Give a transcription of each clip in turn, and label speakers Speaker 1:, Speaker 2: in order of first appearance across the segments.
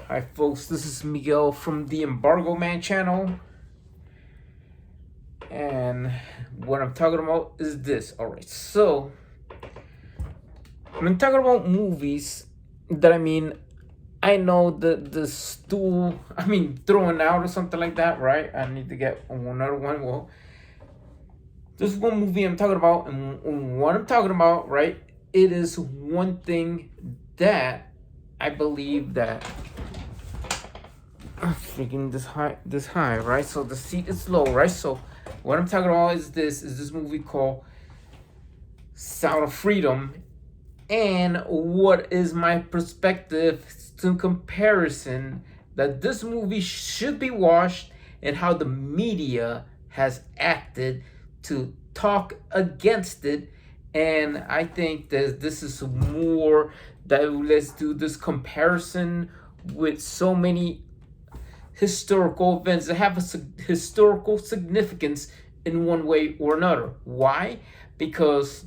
Speaker 1: Hi folks, this is Miguel from the Embargo Man channel, and what I'm talking about is this. Alright, so I'm talking about movies that I know the stool throwing out or something like that, right? I need to get another one. Well, this is one movie I'm talking about, and what I'm talking about, right? It is one thing that I believe that freaking this high, right? So the seat is low, right? So what I'm talking about is this movie called Sound of Freedom, and what is my perspective to comparison that this movie should be watched, and how the media has acted to talk against it. And I think that this is more that let's do this comparison with so many historical events that have a historical significance in one way or another. Why? Because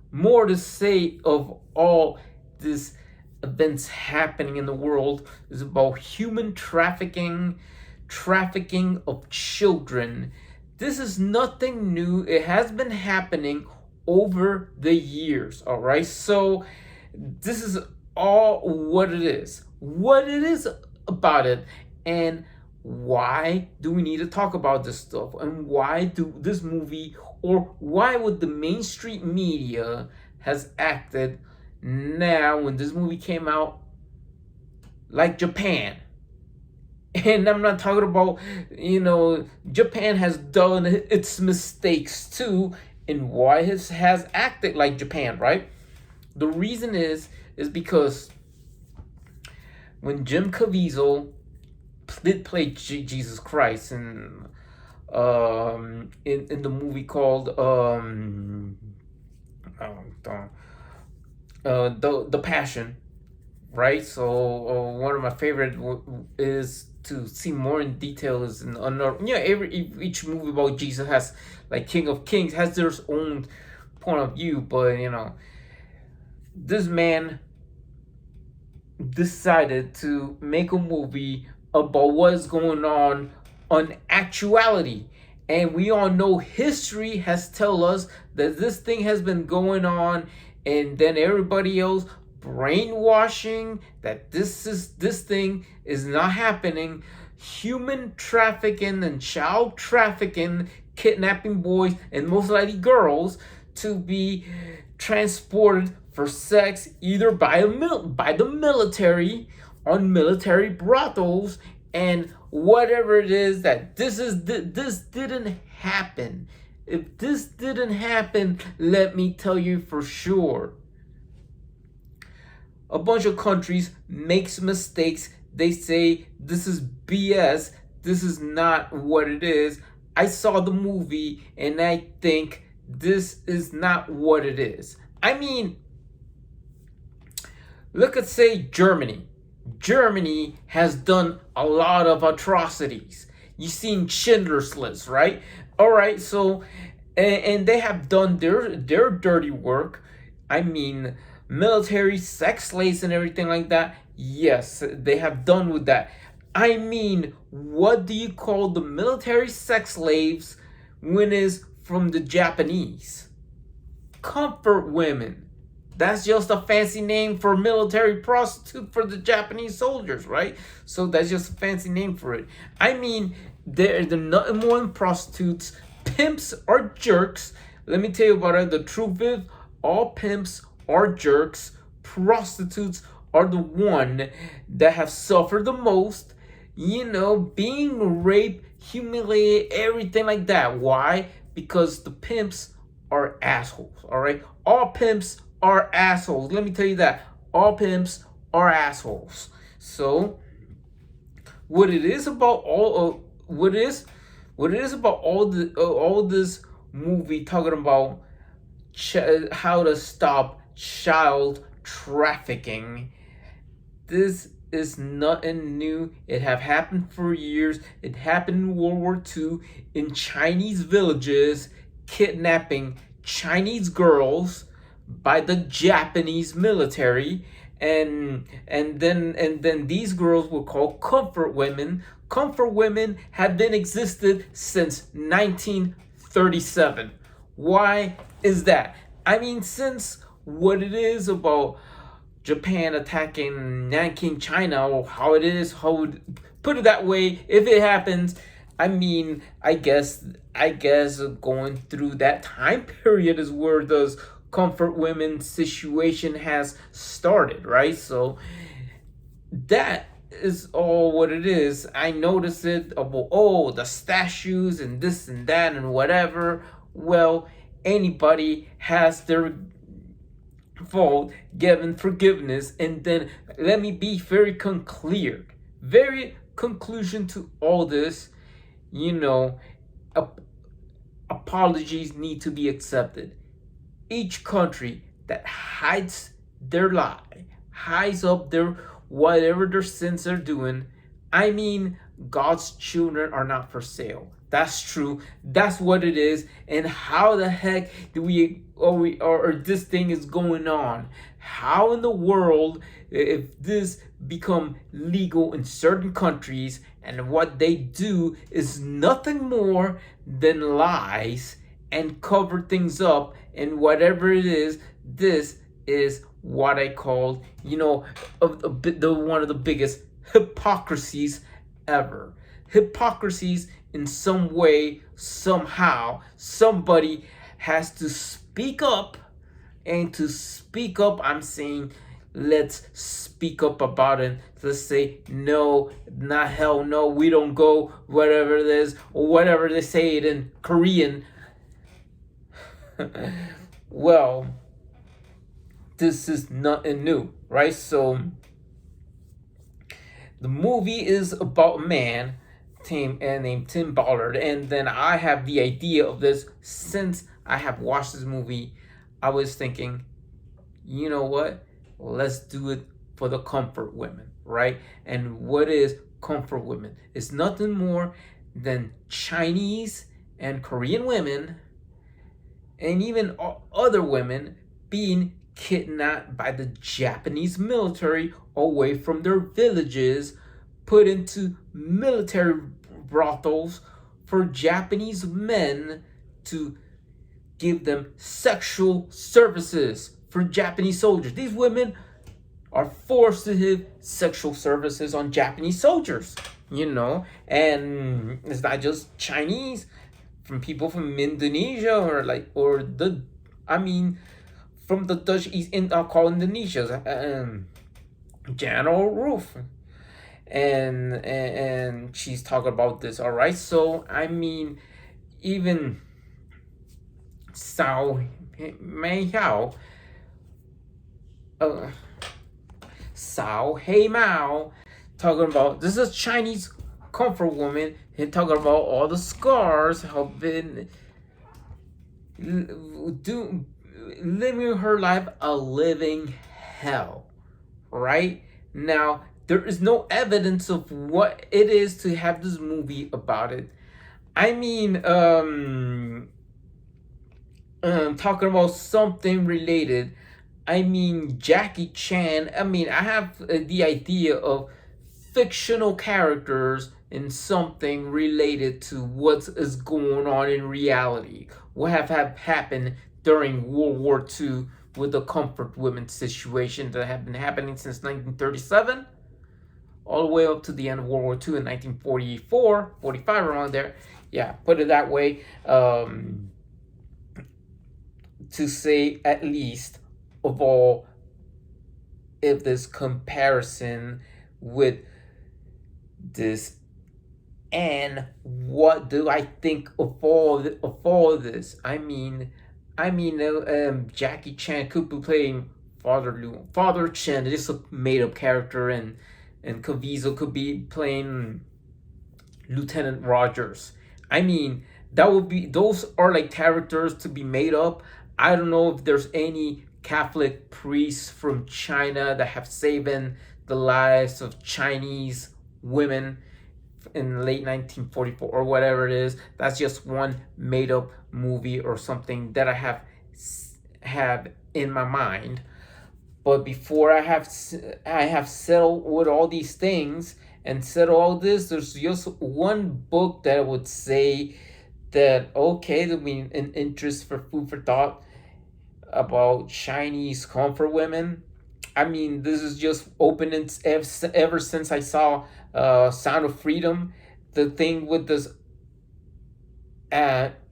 Speaker 1: more to say of all these events happening in the world is about human trafficking, trafficking of children. This is nothing new. It has been happening over the years, all right? So this is all what it is. What it is about it, and why do we need to talk about this stuff, and why do this movie, or why would the mainstream media has acted now when this movie came out like Japan. And I'm not talking about, Japan has done its mistakes too, and why it has acted like Japan, right? The reason is because when Jim Caviezel did play Jesus Christ in the movie called the Passion, right? So one of my favorite is to see more in detail is in another. Each movie about Jesus has, like King of Kings, has their own point of view, but this man decided to make a movie about what's going on actuality. And we all know history has tell us that this thing has been going on, and then everybody else brainwashing that this thing is not happening. Human trafficking and child trafficking, kidnapping boys and most likely girls to be transported for sex, either by the military on military brothels, and whatever it is that this didn't happen. If this didn't happen, let me tell you for sure, a bunch of countries makes mistakes. They say this is BS. This is not what it is. I saw the movie and I think this is not what it is. Look at, say, Germany. Germany has done a lot of atrocities. You've seen Schindler's List, right? All right, so and they have done their dirty work. Military sex slaves and everything like that. Yes, they have done with that. What do you call the military sex slaves when is from the Japanese? Comfort women. That's just a fancy name for military prostitute for the Japanese soldiers, right? So that's just a fancy name for it. They're nothing more than prostitutes. Pimps are jerks. Let me tell you about it. The truth is, all pimps are jerks. Prostitutes are the one that have suffered the most. Being raped, humiliated, everything like that. Why? Because the pimps are assholes, all right? All pimps are assholes. Let me tell you that. All pimps are assholes. So, what it is about all this movie talking about how to stop child trafficking. This is nothing new. It have happened for years. It happened in World War II in Chinese villages, kidnapping Chinese girls by the Japanese military. and then these girls were called comfort women. Comfort women have been existed since 1937. Why is that? I mean, since what it is about Japan attacking Nanking, China, or how it is, put it that way, if it happens, I mean, I guess going through that time period is where those comfort women situation has started, right? So that is all what it is. I noticed it about, oh, the statues and this and that and whatever. Well, anybody has their fault given forgiveness, and then let me be very clear, very conclusion to all this. You know, apologies need to be accepted. Each country that hides their lie, hides up their whatever their sins are doing. I mean, God's children are not for sale. That's true. That's what it is. And how the heck do or this thing is going on? How in the world, if this become legal in certain countries, and what they do is nothing more than lies and cover things up, and whatever it is, this is what I call, the one of the biggest hypocrisies ever. Hypocrisies in some way, somehow, somebody has to speak up, and to speak up, I'm saying, let's speak up about it. Let's say, no, not hell no, we don't go, whatever it is, or whatever they say it in Korean. Well, this is nothing new, right? So the movie is about a man named Tim Ballard, and then I have the idea of this since I have watched this movie. I was thinking, you know what? Let's do it for the comfort women, right? And what is comfort women? It's nothing more than Chinese and Korean women, and even other women, being kidnapped by the Japanese military away from their villages, put into military brothels for Japanese men to give them sexual services for Japanese soldiers. These women are forced to have sexual services on Japanese soldiers, and it's not just Chinese, from people from Indonesia, from the Dutch East Indies, I'll call Indonesia, General Roof, and she's talking about this. All right, so I mean, even Sao Mei Hao, Sao Hei Mao, talking about this is Chinese comfort woman, and talking about all the scars have been living her life a living hell. Right now, there is no evidence of what it is to have this movie about it. I mean, talking about something related. I mean, Jackie Chan. I mean, I have the idea of fictional characters in something related to what is going on in reality. What have happened during World War II with the comfort women situation that have been happening since 1937, all the way up to the end of World War II in 1944, 45, around there. Yeah, put it that way. To say at least of all, if this comparison with this, and what do I think of all this? I mean, Jackie Chan could be playing Father Chen. It is a made up character, and Caviezel could be playing Lieutenant Rogers. I mean, those are like characters to be made up. I don't know if there's any Catholic priests from China that have saved the lives of Chinese women in late 1944 or whatever it is. That's just one made up movie or something that I have in my mind. But before I have settled with all these things and said all this, there's just one book that I would say that okay, there'll be an interest for food for thought about Chinese comfort women. I mean, this is just open ever since I saw Sound of Freedom. The thing with this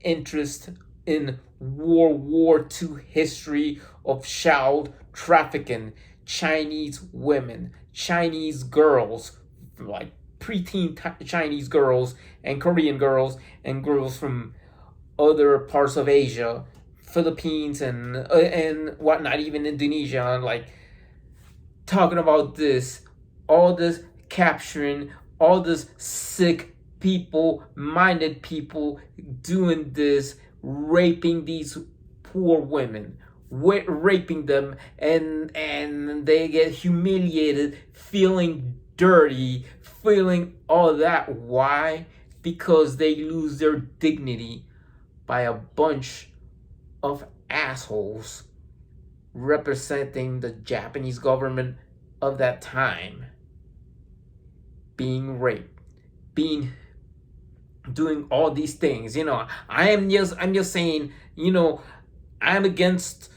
Speaker 1: interest in World War II history of child trafficking, Chinese women, Chinese girls, like preteen Chinese girls and Korean girls and girls from other parts of Asia, Philippines and whatnot, even Indonesia, like talking about this, all this capturing, all this sick people, minded people doing this, raping these poor women, raping them, and they get humiliated, feeling dirty, feeling all that. Why? Because they lose their dignity by a bunch of assholes representing the Japanese government of that time, being raped, being doing all these things. I'm just saying, I'm against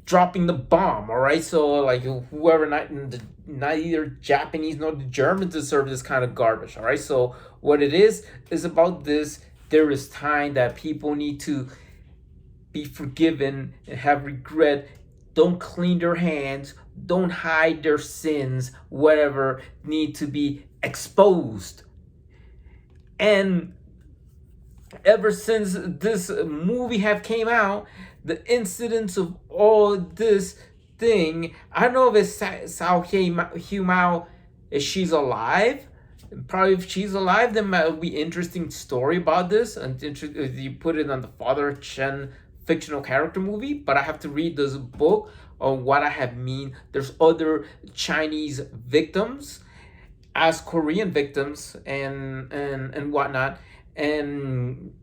Speaker 1: dropping the bomb, all right? So like whoever, not either Japanese nor the Germans deserve this kind of garbage, all right? So what it is about this, there is time that people need to be forgiven and have regret. Don't clean their hands, don't hide their sins, whatever, need to be exposed. And ever since this movie have came out, the incidents of all this thing, I don't know if it's Sao Mao, if she's alive. Probably if she's alive, then might be interesting story about this, and you put it on the Father Chen fictional character movie. But I have to read this book on what I have mean. There's other Chinese victims as Korean victims and whatnot, and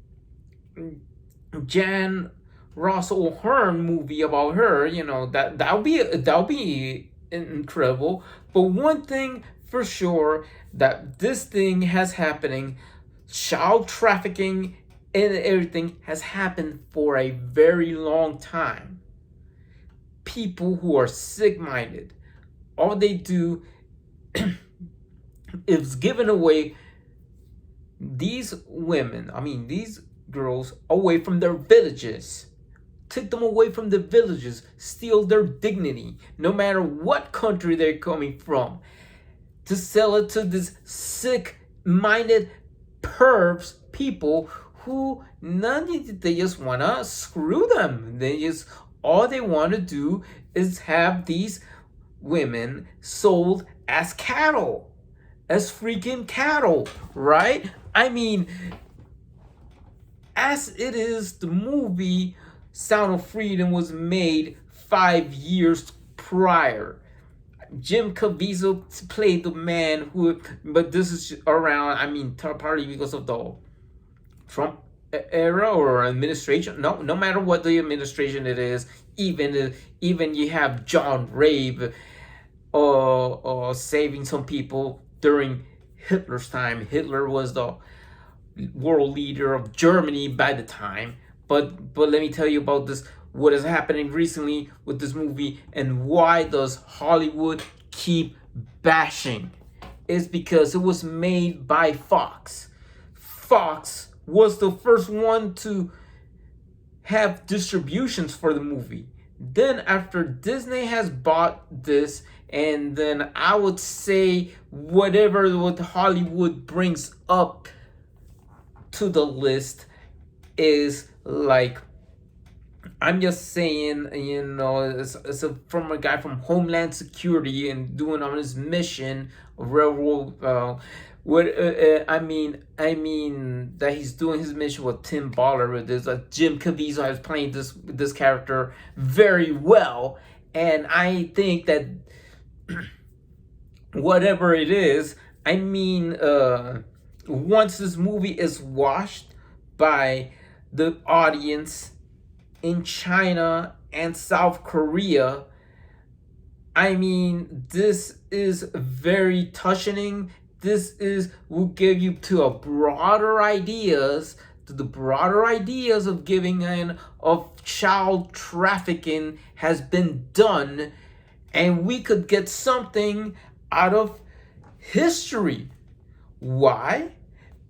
Speaker 1: Jan Ross O'Hearn movie about her. That'll be incredible. But one thing for sure, that this thing has happening, child trafficking and everything has happened for a very long time. People who are sick-minded, all they do is giving away these women, these girls, away from their villages. Take them away from the villages, steal their dignity, no matter what country they're coming from, to sell it to this sick-minded pervs people who they just wanna screw them. All they want to do is have these women sold as cattle, as freaking cattle, right? As it is, the movie Sound of Freedom was made 5 years prior. Jim Caviezel played the man who, but this is around, partly because of the Trump era or administration. No matter what the administration it is, even you have John Rabe saving some people during Hitler's time. Hitler was the world leader of Germany by the time. But let me tell you about this, what is happening recently with this movie, and why does Hollywood keep bashing? It's because it was made by Fox. Fox was the first one to have distributions for the movie. Then after Disney has bought this, and then I would say whatever what Hollywood brings up to the list is like, I'm just saying, it's from a guy from Homeland Security and doing on his mission, railroad. That he's doing his mission with Tim Baller with this. Jim Caviezel is playing this character very well, and I think that whatever it is, once this movie is watched by the audience in China and South Korea. I mean, this is very touching. This is will give you to a broader ideas, to the broader ideas of giving in of child trafficking has been done, and we could get something out of history. Why?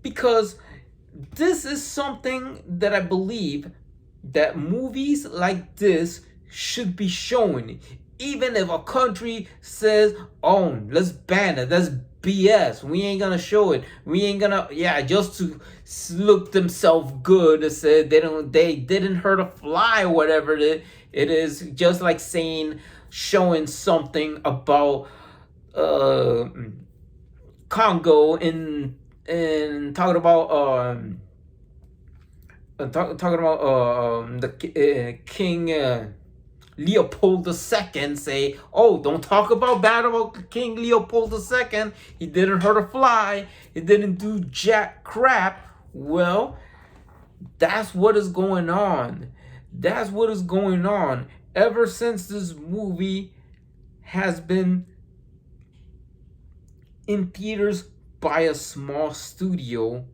Speaker 1: Because this is something that I believe that movies like this should be shown. Even if a country says, "Oh, let's ban it," that's BS. We ain't gonna show it. We ain't gonna, yeah, just to look themselves good. To say they didn't hurt a fly, or whatever it is. Just like saying, showing something about Congo in talking about the King Leopold II, say, "Oh, don't talk about bad about King Leopold II. He didn't hurt a fly. He didn't do jack crap." Well, that's what is going on. That's what is going on. Ever since this movie has been in theaters by a small studio,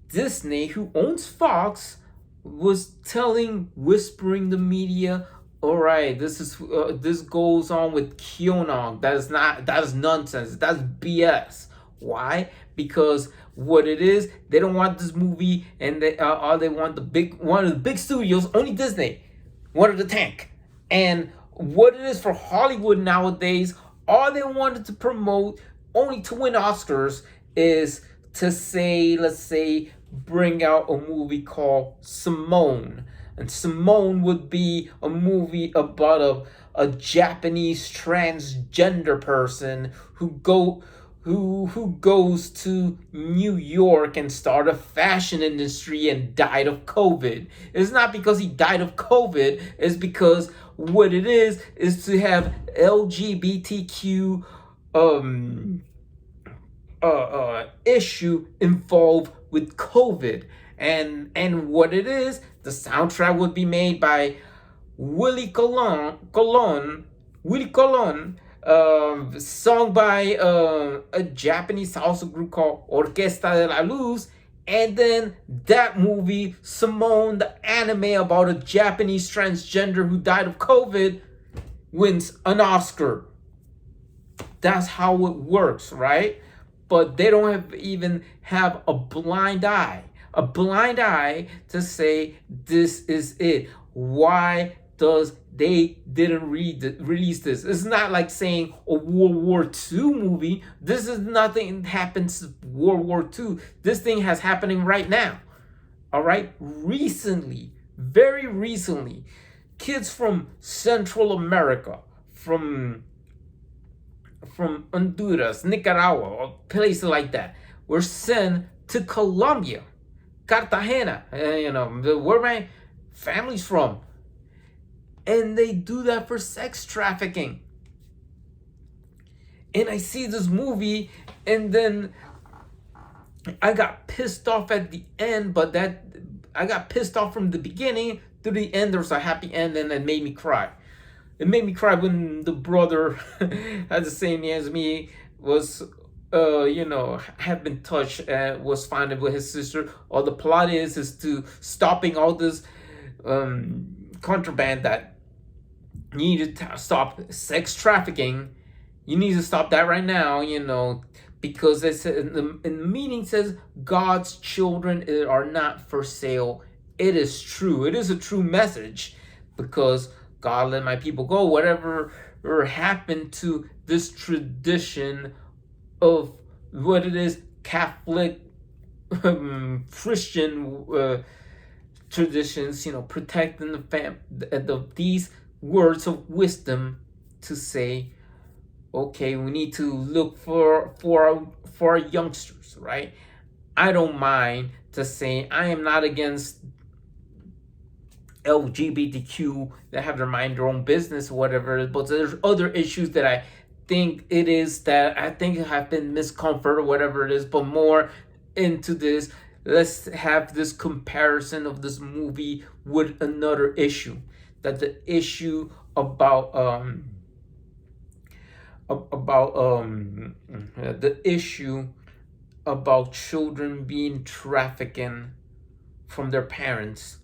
Speaker 1: Disney, who owns Fox, was whispering the media, "All right, this goes on with QAnon. That is nonsense. That's BS." Why? Because what it is, they don't want this movie, and they want one of the big studios, only Disney, wanted to tank. And what it is for Hollywood nowadays, all they wanted to promote, only to win Oscars, is to say, let's say, bring out a movie called Simone. And Simone would be a movie about a Japanese transgender person who goes to New York and start a fashion industry and died of COVID. It's not because he died of COVID, it's because what it is to have LGBTQ issue involved with COVID. And what it is, the soundtrack would be made by Willie Colon, sung by a Japanese salsa group called Orquesta de la Luz. And then that movie, Simone, the anime about a Japanese transgender who died of COVID, wins an Oscar. That's how it works, right? But they don't even have a blind eye to say this is it. Why does they didn't release this? It's not like saying a World War II movie. This is nothing that happens World War II. This thing has happening right now. All right, recently, very recently, kids from Central America, from Honduras, Nicaragua, or places like that, were sent to Colombia, Cartagena, where my family's from. And they do that for sex trafficking. And I see this movie, and then I got pissed off at the end, but I got pissed off from the beginning to the end. There was a happy end, and it made me cry. It made me cry when the brother had the same name as me, was had been touched and was found with his sister. All the plot is to stopping all this contraband, that you need to stop sex trafficking. You need to stop that right now, because it's in the meaning says God's children are not for sale. It is true. It is a true message, because God let my people go. Whatever happened to this tradition of what it is, Catholic, Christian traditions, protecting these words of wisdom to say, okay, we need to look for our youngsters, right? I don't mind to say I am not against LGBTQ that have their own business or whatever, but there's other issues that I think have been miscomfort or whatever it is. But more into this, let's have this comparison of this movie with another issue, that the issue about the issue about children being trafficked from their parents,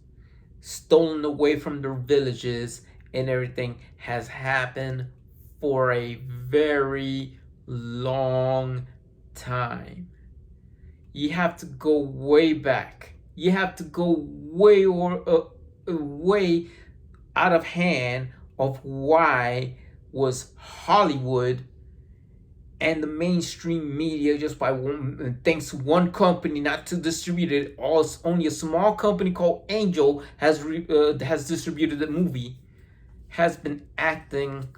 Speaker 1: stolen away from their villages, and everything has happened for a very long time. You have to go way back. You have to go way out of hand of why was Hollywood and the mainstream media, just by one, thanks to one company not to distribute it, only a small company called Angel has distributed the movie, has been acting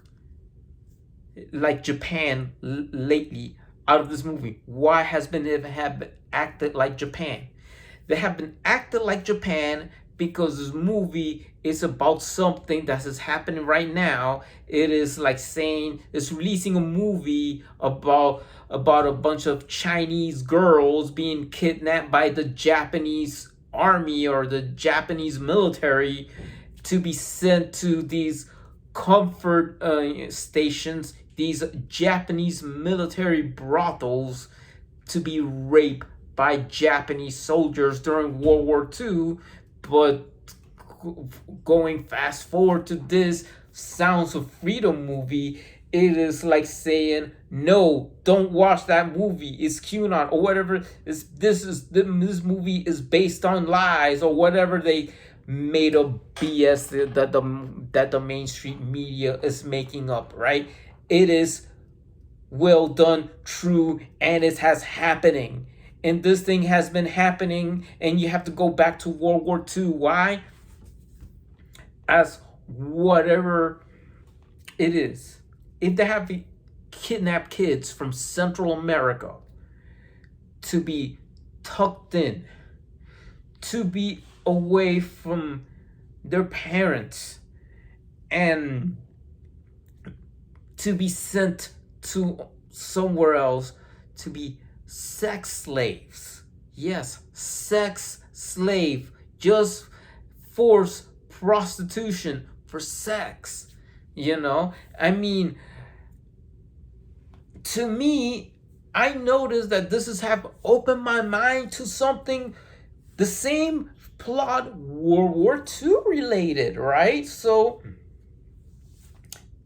Speaker 1: like Japan lately out of this movie. Why has been have acted like Japan? They have been acted like Japan because this movie is about something that is happening right now. It is like saying it's releasing a movie about a bunch of Chinese girls being kidnapped by the Japanese army or the Japanese military to be sent to these comfort stations, these Japanese military brothels, to be raped by Japanese soldiers during World War II. But going fast forward to this Sounds of Freedom movie, it is like saying, no, don't watch that movie. It's QAnon or whatever. This movie is based on lies or whatever they made up BS that the mainstream media is making up, right? It is well done, true, and it has happening. And this thing has been happening, and you have to go back to World War II. Why? As whatever it is, if they have kidnapped kids from Central America to be tucked in, to be away from their parents, and to be sent to somewhere else to be sex slaves. Yes, sex slave. Just force prostitution for sex. I mean, to me, I noticed that this has opened my mind to something, the same plot, World War II related, right? So,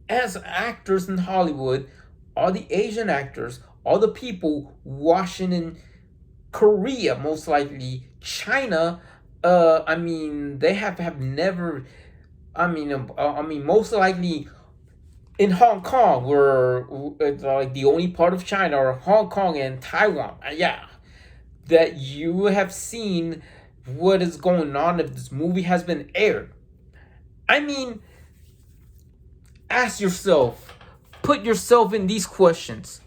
Speaker 1: as actors in Hollywood, all the Asian actors, all the people watching in Korea, most likely China, they have never, most likely in Hong Kong, were like the only part of China, or Hong Kong and Taiwan, yeah, that you have seen what is going on if this movie has been aired. I mean, ask yourself, put yourself in these questions.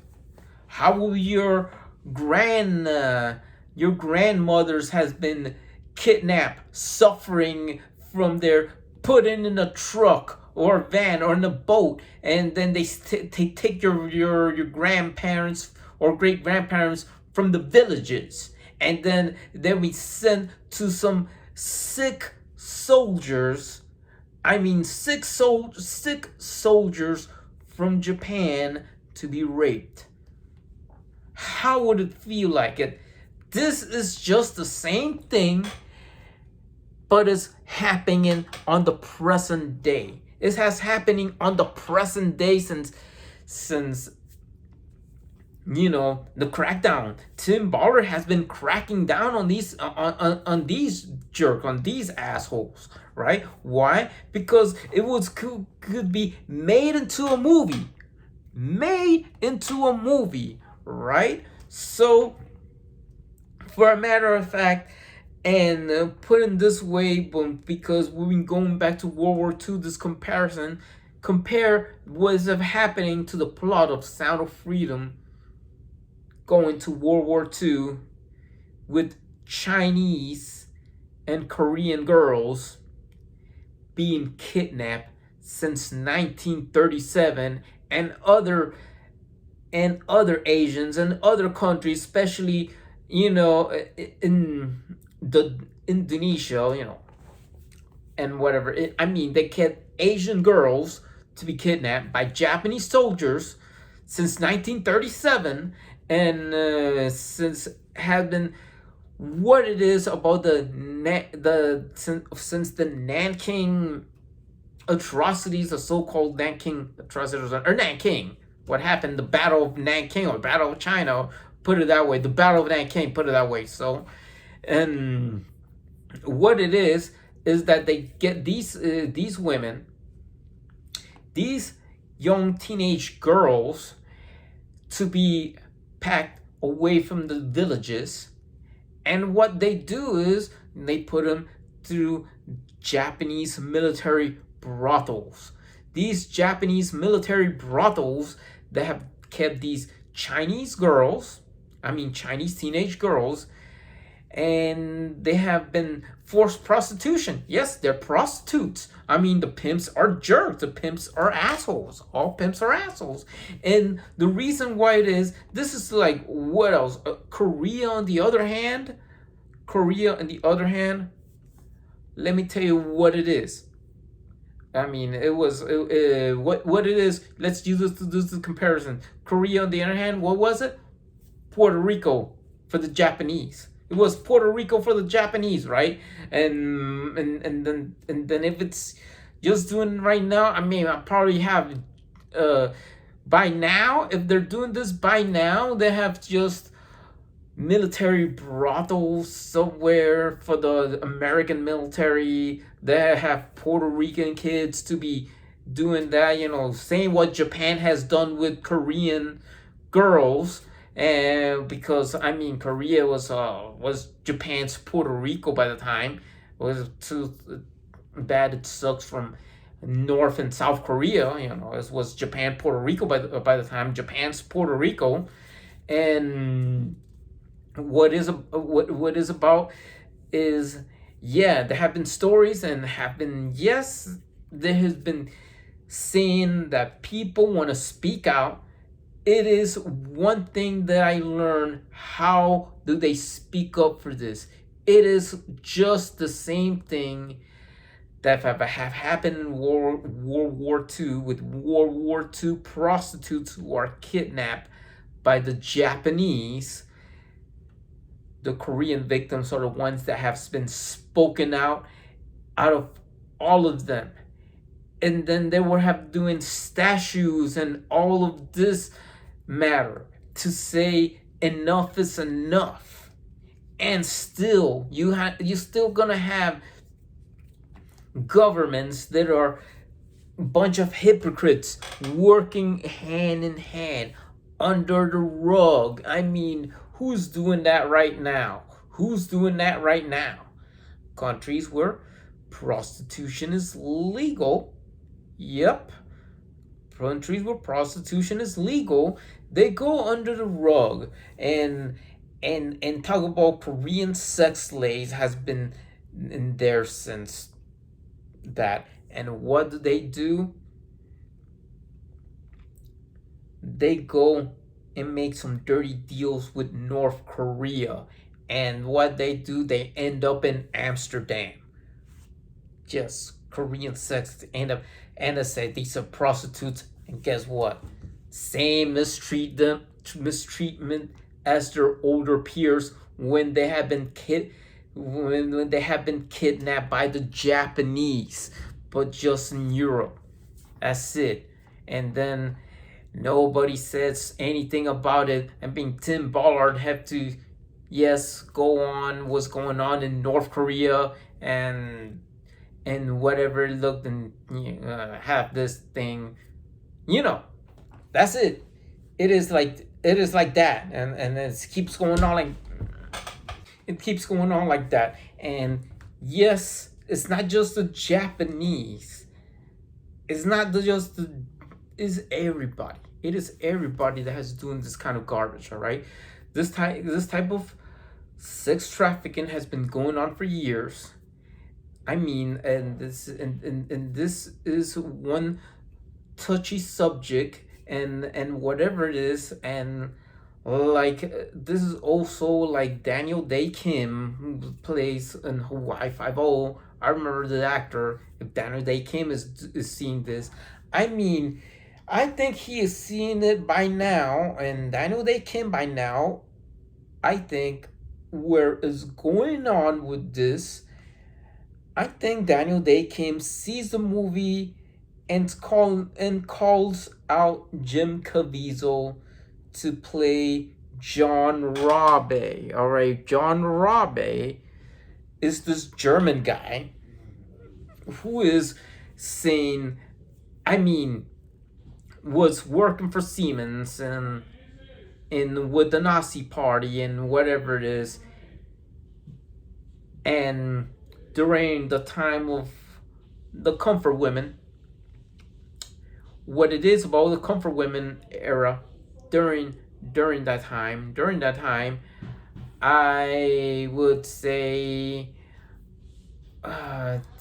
Speaker 1: How will your grandmothers has been kidnapped, suffering from their put in a truck or a van or in a boat, and then they take your grandparents or great grandparents from the villages, and then we sent to some sick soldiers. Sick soldiers from Japan to be raped. How would it feel like it? This is just the same thing, but it's happening on the present day. It has happening on the present day since the crackdown. Tim Ballard has been cracking down on these on these jerks, on these assholes, right? Why? Because it could be made into a movie. Right? So, for a matter of fact, and put in this way, because we've been going back to World War II, this compare what is happening to the plot of Sound of Freedom going to World War II with Chinese and Korean girls being kidnapped since 1937, and other Asians and other countries, especially in the Indonesia, and whatever. I mean, they kept Asian girls to be kidnapped by Japanese soldiers since 1937, and since has been what it is about since the Nanking atrocities, the so-called Nanking atrocities, or Nanking, what happened, the Battle of Nanking or Battle of China, put it that way, the Battle of Nanking, put it that way. So, and what it is that they get these women, these young teenage girls, to be packed away from the villages, and what they do is they put them through Japanese military brothels. These Japanese military brothels that have kept these Chinese girls, I mean Chinese teenage girls, and they have been forced prostitution. Yes, they're prostitutes. I mean, the pimps are jerks. The pimps are assholes. All pimps are assholes. And the reason why it is, this is like, what else? Korea, on the other hand, let me tell you what it is. I mean, it was what it is. Let's use this comparison. Korea, on the other hand, what was it? Puerto Rico for the Japanese. It was Puerto Rico for the Japanese, right? And then if it's just doing right now, I mean, I probably have by now, if they're doing this by now, they have just military brothels somewhere for the American military. They have Puerto Rican kids to be doing that, saying what Japan has done with Korean girls. And because I mean, Korea was Japan's Puerto Rico by the time. It was too bad. It sucks from North and South Korea. It was Japan Puerto Rico by the time. Japan's Puerto Rico. And what is about is, yeah, there have been stories and have been, yes, there has been saying that people want to speak out. It is one thing that I learned. How do they speak up for this? It is just the same thing that have happened in World War II, with World War II prostitutes who are kidnapped by the Japanese. The Korean victims are the ones that have been spoken out of all of them. And then they were doing statues and all of this matter to say enough is enough. And still, you're still gonna have governments that are a bunch of hypocrites working hand in hand under the rug. I mean, who's doing that right now? Countries where prostitution is legal. Yep. Countries where prostitution is legal, they go under the rug and talk about Korean sex slaves has been in there since that. And what do? They go and make some dirty deals with North Korea. And what they do, they end up in Amsterdam. Just Korean sex end up, and I say these are prostitutes, and guess what? Same mistreatment as their older peers when they have been when they have been kidnapped by the Japanese, but just in Europe. That's it. And then nobody says anything about it. And being Tim Ballard have to, yes, go on what's going on in North Korea and whatever looked, and have this thing, that's it. It is like that, and it keeps going on like that. And yes, it's not just the Japanese. It's not just it's everybody. It is everybody that has doing this kind of garbage. All right, this type of sex trafficking has been going on for years. I mean, and this is one touchy subject, and whatever it is, and like this is also like Daniel Dae Kim, who plays in Hawaii Five-O. I remember the actor. If Daniel Dae Kim is seeing this, I mean, I think he is seeing it by now, and Daniel Dae Kim by now, I think where is going on with this. I think Daniel Dae Kim sees the movie and calls out Jim Caviezel to play John Rabe. All right, John Rabe is this German guy who is saying, I mean, was working for Siemens and in with the Nazi party and whatever it is, and during the time of the comfort women, what it is about the comfort women era, during that time, I would say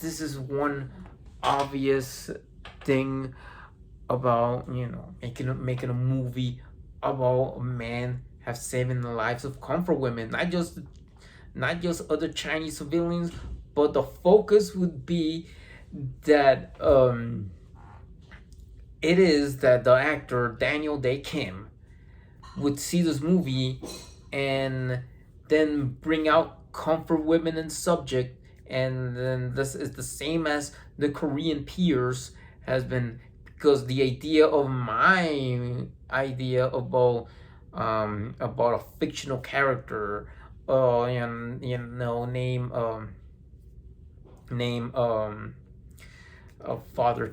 Speaker 1: this is one obvious thing about, making a movie about a man have saving the lives of comfort women, not just other Chinese civilians, but the focus would be that it is that the actor Daniel Dae Kim would see this movie and then bring out comfort women and subject, and then this is the same as the Korean peers has been, because the idea of my idea about a fictional character, and name Father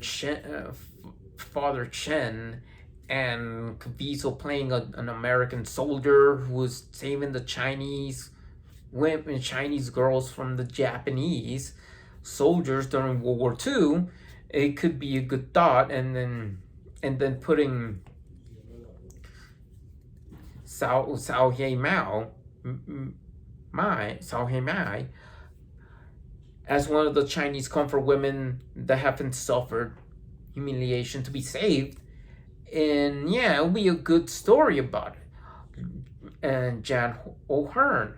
Speaker 1: Chen, and Caviezel playing an American soldier who was saving the Chinese women, Chinese girls from the Japanese soldiers during World War II. It could be a good thought, and then putting Sao Hei Mao, Sao Hei Mai, as one of the Chinese comfort women that haven't suffered humiliation to be saved. And yeah, it'll be a good story about it. And Jan O'Hearn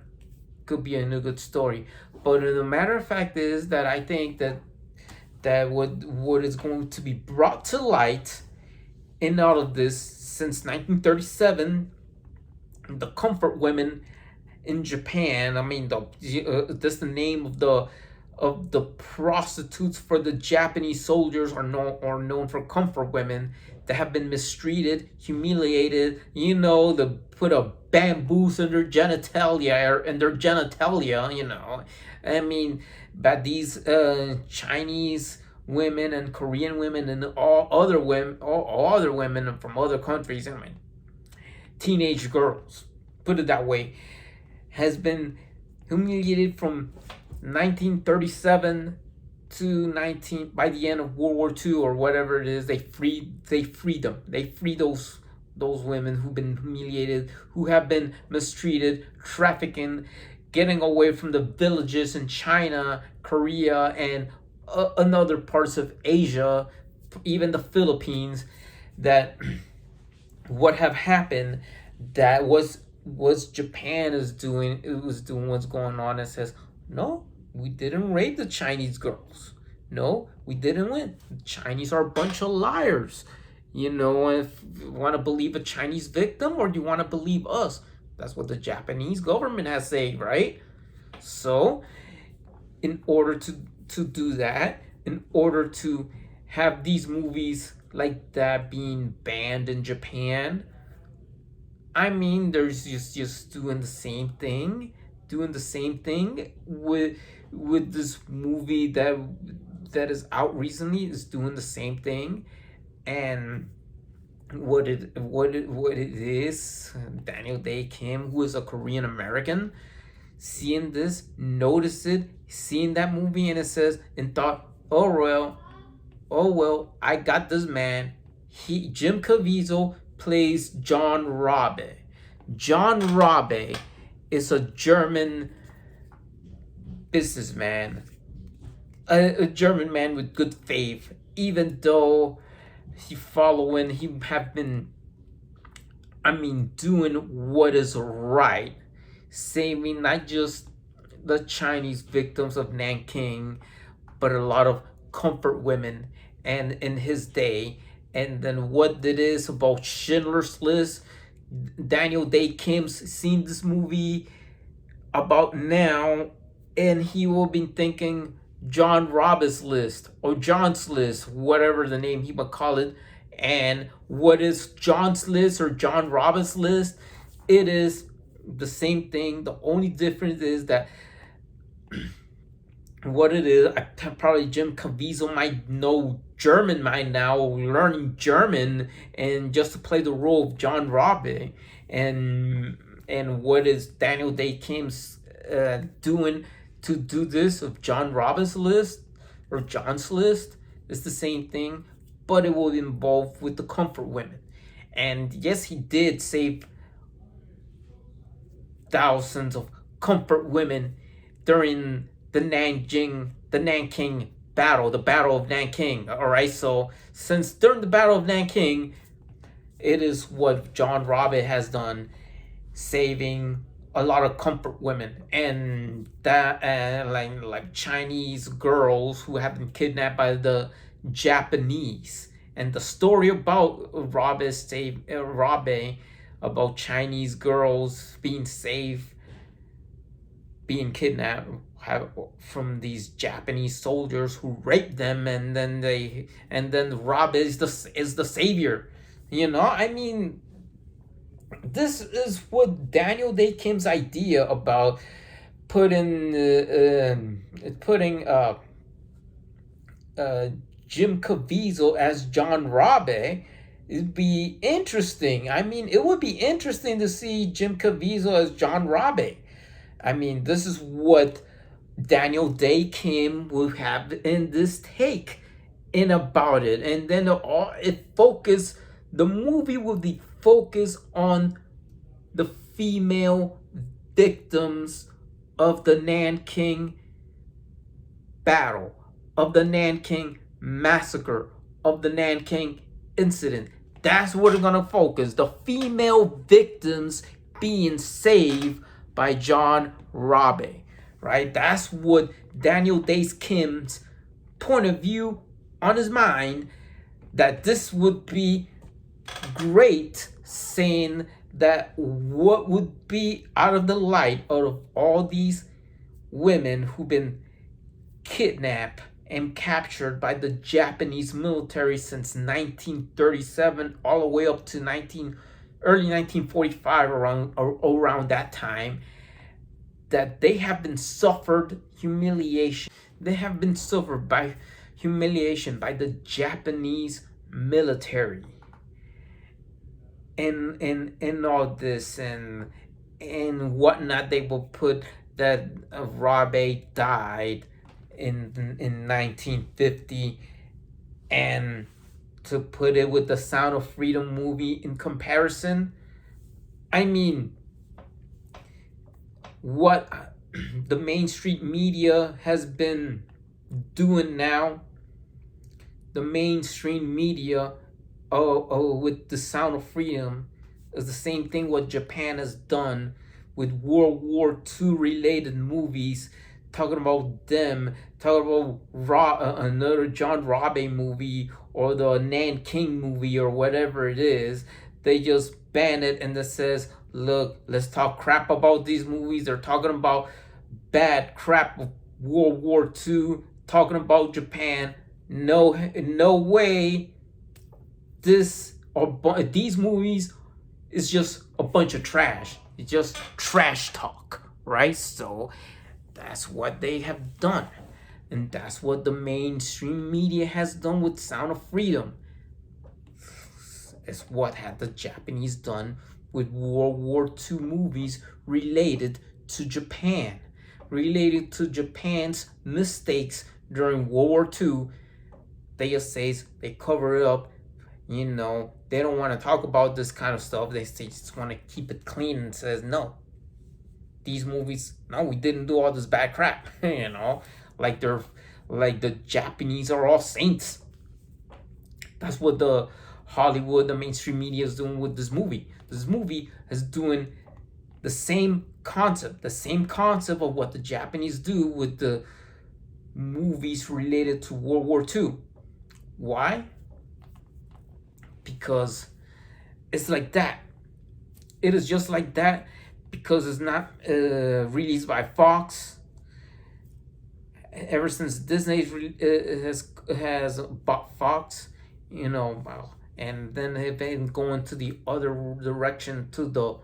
Speaker 1: could be a new good story. But the matter of fact is that I think that what is going to be brought to light in all of this, since 1937, the comfort women in Japan. I mean, that's the name of the prostitutes for the Japanese soldiers are known for comfort women that have been mistreated, humiliated. They put a bamboos in their genitalia. I mean, but these Chinese women and Korean women and all other women from other countries. I mean, teenage girls, put it that way, has been humiliated from 1937 to by the end of World War II or whatever it is. They freed them. They freed those women who've been humiliated, who have been mistreated, trafficking, getting away from the villages in China, Korea, and another parts of Asia, even the Philippines. That what have happened, that was Japan is doing. It was doing what's going on, and says, no, we didn't rape the Chinese girls. No, we didn't win. The Chinese are a bunch of liars. If you want to believe a Chinese victim, or do you want to believe us? That's what the Japanese government has said, right? So, in order to do that, in order to have these movies like that being banned in Japan, I mean, there's just doing the same thing with this movie that is out recently, is doing the same thing. And what it is, Daniel Dae Kim, who is a Korean American, seeing this, noticed it, seeing that movie, and it says, and thought, oh well, I got this man. Jim Caviezel plays John Rabe. John Rabe is a German businessman, a German man with good faith, even though he have been, doing what is right, saving not just the Chinese victims of Nanking, but a lot of comfort women and in his day. And then what it is about Schindler's List. Daniel Dae Kim's seen this movie about now, and he will be thinking John Rabe's list or John's list, whatever the name he would call it. And what is John's list or John Rabe's list? It is the same thing. The only difference is that what it is, probably Jim Caviezel might know German by now, learning German, and just to play the role of John Rabe. And what is Daniel Dae Kim's doing to do this of John Rabe's list or John's list? It's the same thing, but it will involve with the comfort women. And yes, he did save thousands of comfort women during the Nanking battle, the Battle of Nanking. All right, so since during the Battle of Nanking, it is what John Rabe has done, saving a lot of comfort women and that and like Chinese girls who have been kidnapped by the Japanese. And the story about Rabe about Chinese girls being saved, being kidnapped from these Japanese soldiers who raped them, and then Rabe is the savior. You know, I mean, this is what Daniel Dae Kim's idea about putting Jim Caviezel as John Rabe. It'd be interesting. I mean, it would be interesting to see Jim Caviezel as John Rabe. I mean, this is what Daniel Dae Kim will have in this take in about it. And then the movie will be focused on the female victims of the Nanking battle, of the Nanking massacre, of the Nanking incident. That's what we're gonna focus. The female victims being saved by John Rabe, right? That's what Daniel Dae Kim's point of view on his mind, that this would be great, saying that what would be out of the light out of all these women who've been kidnapped and captured by the Japanese military since 1937 all the way up to early 1945, around that time, that they have been suffered humiliation. They have been suffered by humiliation by the Japanese military. And all this and whatnot, they will put that Rabe died in 1950, and to put it with the Sound of Freedom movie in comparison, I mean, what the mainstream media has been doing now, the mainstream media with the Sound of Freedom, is the same thing what Japan has done with World War II related movies, talking about them, talking about another John Rabe movie or the Nanking movie or whatever it is. They just ban it and it says, look, let's talk crap about these movies. They're talking about bad crap of World War II, talking about Japan. No way. These movies is just a bunch of trash. It's just trash talk, right? So that's what they have done. And that's what the mainstream media has done with Sound of Freedom. It's what had the Japanese done with World War II movies related to Japan. Related to Japan's mistakes during World War II. They just say, they cover it up. You know, they don't want to talk about this kind of stuff. They just want to keep it clean and says, no, these movies, no, we didn't do all this bad crap. You know, like the Japanese are all saints. That's what the Hollywood, the mainstream media is doing with this movie. This movie is doing the same concept of what the Japanese do with the movies related to World War II. Why? Because it's like that. It is just like that because it's not released by Fox. Ever since Disney has bought Fox, and then they've been going to the other direction, to the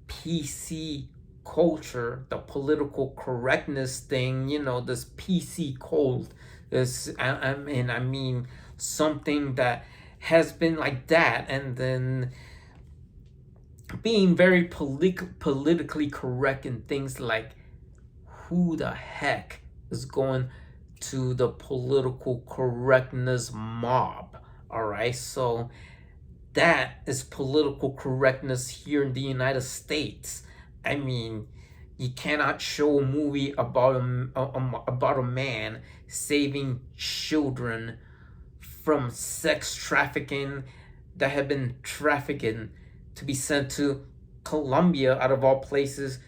Speaker 1: PC culture, the political correctness thing. This PC code. I mean something that has been like that, and then being very politically correct in things like who the heck is going to the political correctness mob. All right, so that is political correctness here in the United States. I mean, you cannot show a movie about a man saving children from sex trafficking that have been trafficked to be sent to Colombia, out of all places,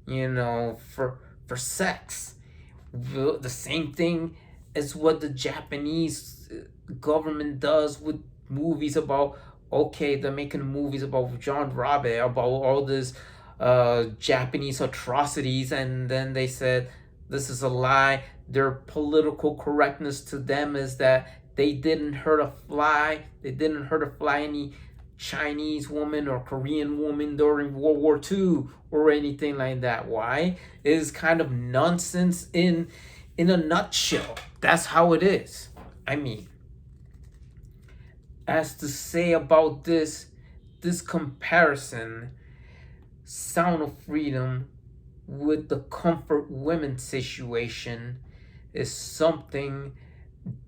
Speaker 1: for sex. The same thing as what the Japanese government does with movies about. Okay, they're making movies about John Rabe, about all this Japanese atrocities, and then they said this is a lie. Their political correctness to them is that they didn't hurt a fly. They didn't hurt a fly any Chinese woman or Korean woman during World War II or anything like that. Why? It is kind of nonsense in a nutshell. That's how it is. I mean, as to say about this comparison, Sound of Freedom with the comfort women situation is something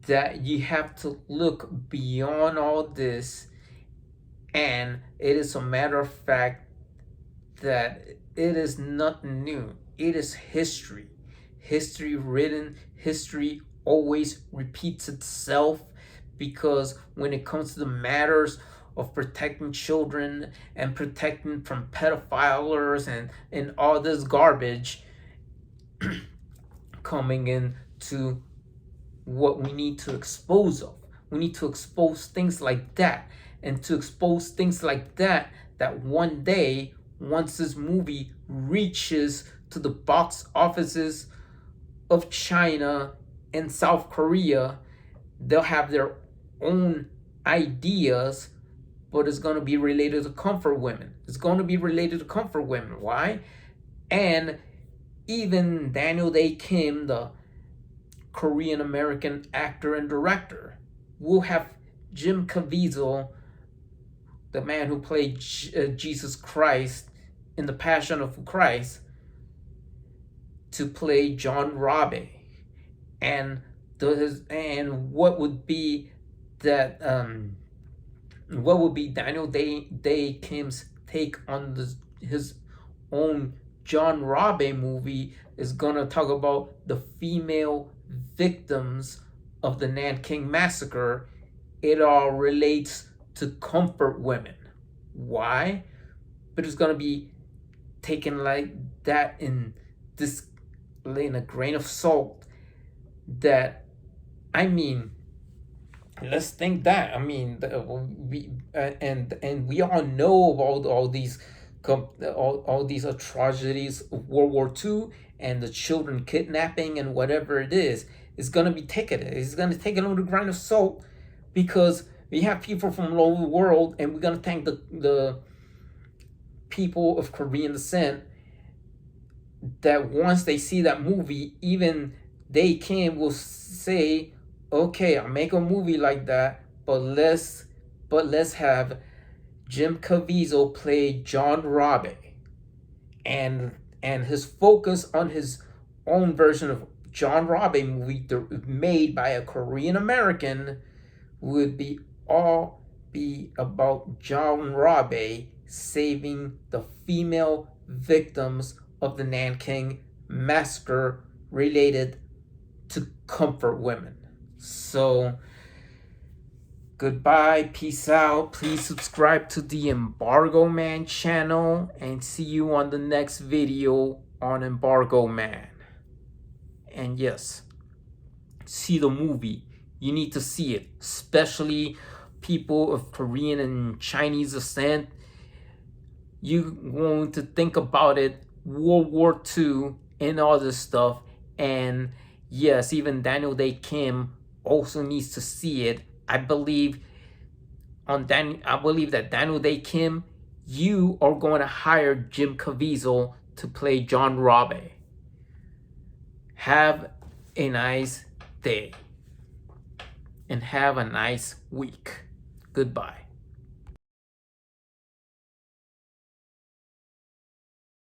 Speaker 1: that you have to look beyond all this, and it is a matter of fact that it is nothing new. It is history. History written, history always repeats itself, because when it comes to the matters of protecting children and protecting from pedophiles and all this garbage coming into what we need to expose of. We need to expose things like that, and to expose things like that one day, once this movie reaches to the box offices of China and South Korea, they'll have their own ideas, but it's going to be related to comfort women. It's going to be related to comfort women. Why? And even Daniel Dae Kim, the Korean American actor and director, will have Jim Caviezel, the man who played Jesus Christ in The Passion of Christ, to play John Rabe. And what would be that what would be Daniel Dae Kim's take on his own John Rabe movie is gonna talk about the female victims of the Nanking massacre. It all relates to comfort women. Why? But it's gonna be taken like that in a grain of salt. That, I mean, let's think that. I mean, we all know about all these atrocities of World War II and the children kidnapping and whatever it is. It's gonna be taken. It's gonna take it with a grain of salt, because we have people from all over the world, and we're gonna thank the people of Korean descent that once they see that movie, even they will say, okay, I'll make a movie like that, but let's have Jim Caviezel play John Rabe, and his focus on his own version of John Rabe movie made by a Korean American would be about John Rabe saving the female victims of the Nanking massacre related to comfort women. So, goodbye, peace out. Please subscribe to the Embargo Man channel, and see you on the next video on Embargo Man. And yes, see the movie. You need to see it, especially people of Korean and Chinese descent. You're going to think about it, World War II and all this stuff. And yes, even Daniel Dae Kim also needs to see it. I believe that Daniel Dae Kim, you are going to hire Jim Caviezel to play John Rabe. Have a nice day and have a nice week. Goodbye.